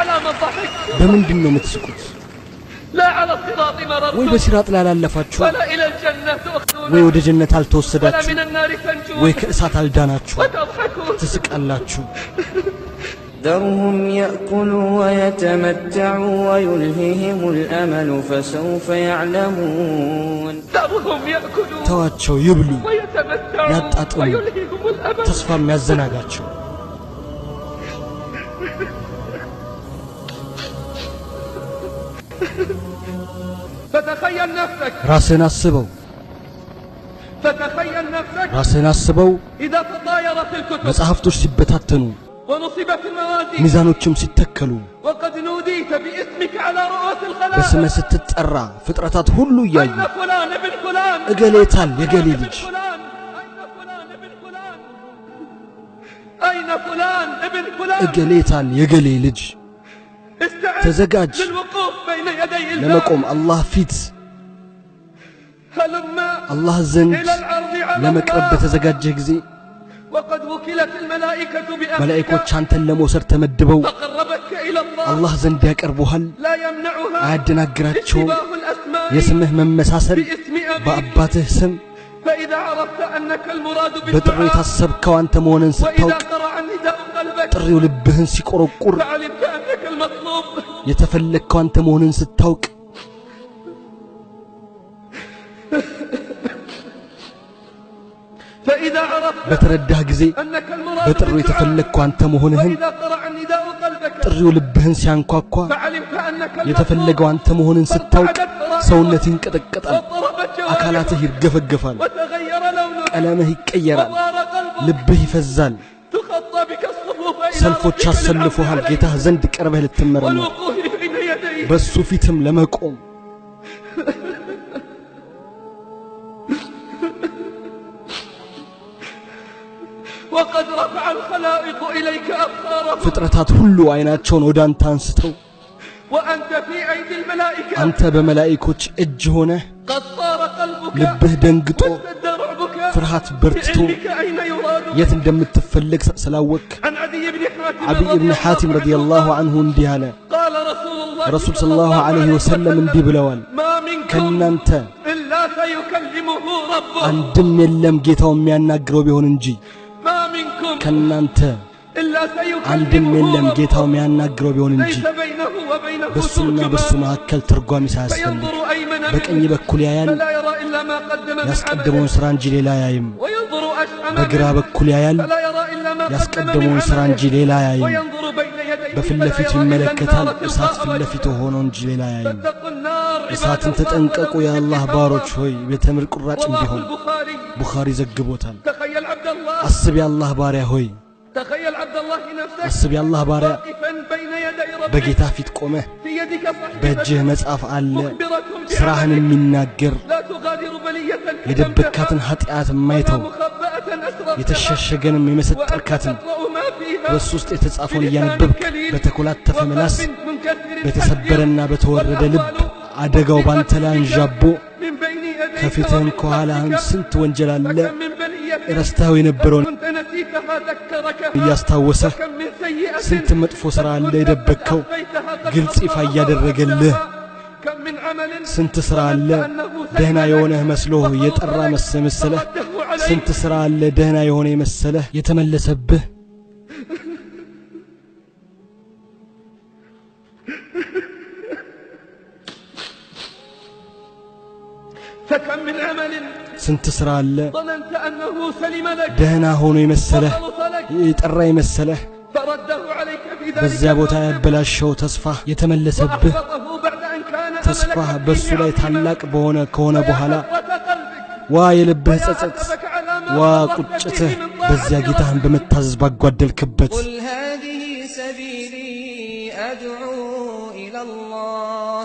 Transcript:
على من ضحك በምንድነው የምትስቁት? لا على الصراط مررتم ወይ በሲራጥ ላይ አላለፋችሁ? ولا إلى الجنة تؤخذون ወይ ወደ ጀነት ولا አልተወሰዳችሁ? من النار تنجون ወይ ከእሳት አልዳናችሁ? وتضحكون ትስቃላችሁ። ذرهم يأكلوا ويتمتعوا ويلههم الأمل فسوف يعلمون ذرهم يأكلون ተዋቸው ይብሉ ويتمتعوا ያጣጥሙ ويلههم الأمل ተስፋ የሚያዘናጋቸው فتخيل نفسك ራስህን አስበው فتخيل نفسك ራስህን አስበው إذا تطايرت الكتب መጽሐፍቶች ሲበታተኑ ونصبت الموازين ሚዛኖችም ሲተከሉ وقد نوديت باسمك على رؤوس الخلائق በስምህ ስትጠራ ፍጥረታት ሁሉ እያዩ أين فلان ابن فلان እገሌታል የገሌ ابن ልጅ فلان أين فلان ابن فلان أين فلان ابن فلان እገሌታል የገሌ ልጅ استعد ተዘጋጅ للوقوف بين يدي الله ለመቆም አላህ ፊት هلما አላህ ዘንድ إلى العرض على ለመቅረብ الله በተዘጋጀህ ጊዜ وقد وكلت الملائكة بأمرك መላእክቶች አንተን ለመውሰድ ተመድበው فقربتك إلى الله አላህ ዘንድ ያቀርቡሃል። لا يمنعها አያደናግራቸውም اشتباه الأسماء የስምህ መመሳሰል باسم أبيك በአባትህ ስም فإذا عرفت أنك المراد በጥሪ بالدعاء የታሰብከው አንተ መሆንን وإذا ስታውቅ قرع النداء قلبك ጥሪው ልብህን ሲቆረቁር فعلمت أنك المطلوب የተፈለግከው አንተ መሆንን ስታውቅ فإذا عرفت በተረዳህ ጊዜ أنك المراد በጥሪው بالدعاء የተፈለግከው አንተ መሆንህን وإذا قرع النداء قلبك ጥሪው ልብህን ሲያንኳኳ فعلمت أنك የተፈለገው አንተ መሆንን ስታውቅ ሰውነትህ ይንቀጠቀጣል፣ واضطربت جوارحك አካላትህ ይርገፈገፋል፣ وتغير لونه ቀለምህ ይቀየራል፣ وضار قلبك ልብህ ይፈዛል። تخطى بك الصفوف إلى ሰልፎች ربك አሰልፎሃል للعرض ጌታህ ዘንድ ቀርበህ ልትመረመር والوقوف بين يديه በሱ ፊትም ለመቆም وقد رفع الخلائق إليك أبصارهم ፍጥረታት ሁሉ አይናቸውን ወደ አንተ አንስተው وأنت في أيدي الملائكة አንተ በመላእክቶች እጅ ሆነህ قد طار قلبك ልብህ ደንግጦ واشتد رعبك ፍርሃት በርትቶ بعلمك أين يراد የት እንደምትፈልግ ስላወቅ عن عدي بن حاتم አብይ رضي ኢብኑ الله ሐቲም عنه ረዲየላሁ ዐንሁ እንዲህ አለ። قال رسول الله ረሱል ሰለላሁ ዐለይሂ ወሰለም እንዲህ ብለዋል፣ ما منكم ከእናንተ إلا سيكلمه ربه አንድም የለም ጌታው የሚያናግረው ቢሆን እንጂ ما منكم ከእናንተ إلا አንድም سيكلمه የለም ربه ጌታው የሚያናግረው ቢሆን እንጂ ليس بينه وبينه በሱና በሱ ترجمان መካከል ተርጓሚ ሳያስፈልግ فينظر أيمن በቀኝ منه በኩል ያያል፣ فلا يرى إلا ما قدم من ያስቀደመውን عمله ሥራ እንጂ ሌላ አያይም። وينظر أشأم በግራ منه በኩል ያያል፣ فلا يرى إلا ما قدم من ያስቀደመውን ሥራ እንጂ عمله ሌላ አያይም። وينظر بين يديه በፊት فلا ለፊቱ يرى إلا ይመለከታል፣ النار እሳት تلقاء ፊት وجهه ለፊቱ ሆኖ እንጂ ሌላ አያይም። فاتقوا النار عباد እሳትን الله ተጠንቀቁ ولو የአላህ بشق ባሮች تمرة. ሆይ ቤተምር ቁራጭ رواه እንዲሆን البخاري ቡኻሪ ዘግቦታል። تخيل عبد الله አስብ የአላህ ባሪያ ሆይ تخيل عبد الله نفسك አስብ የአላህ ባሪያ واقفا بين يدي ربك በጌታ ፊት ቆመህ في يدك صحيفة በእጅህ መጽሐፍ አለ مخبرة ስራህን بعملك የሚናገር لا تغادر بلية كتمتها የደበካትን ኃጢአት ولا የማይተው مخبأة أسررتها የተሸሸገንም وأنت የመሰጠርካትን تقرأ ما فيها በሱ ውስጥ የተጻፈውን እያነበብክ በተኮላተፈ ምላስ وقلب منكسر በተሰበረና በተወረደ ልብ አደጋው ባንተ ላይ አንዣቦ من بين يديك ከፊትህም ومن ከኋላህም خلفك ስንት ወንጀል አለ فكم من بلية ረስተኸው የነበረውን كنت نسيتها ذكركها እያስታወሰህ وكم من سيئة ስንት መጥፎ ሥራ አለ كنت የደበቅከው أخفيتها قد ግልጽ ይፋ أخفاها እያደረገልህ كم من عمل ስንት ሥራ አለ ደህና የሆነህ መስሎህ የጠራ መሰለህ ስንት ሥራ አለ ደህና የሆነ የመሰለህ የተመለሰብህ فكم من عمل ስንት ሥራ አለ ظننت أنه سلم لك ደህና ሆኖ የመሰለህ وخلص لك የጠራ የመሰለህ فرده عليك في በዚያ ذلك ቦታ الموقف ያበላሸው ተስፋህ የተመለሰብህ وأحبطه بعد أن كان ተስፋህ أملك በሱ فيه ላይ عظيما ታላቅ ከሆነ በኋላ ويا حسرة قلبك ዋ የልብህ ويا ጸጸት حسرتك على ما ዋ فرطت ቁጭትህ فيه من طاعة በዚያ ጌታህን ربك. በመታዘዝ ባጓደልክበት قل هذه سبيلي أدعو إلى الله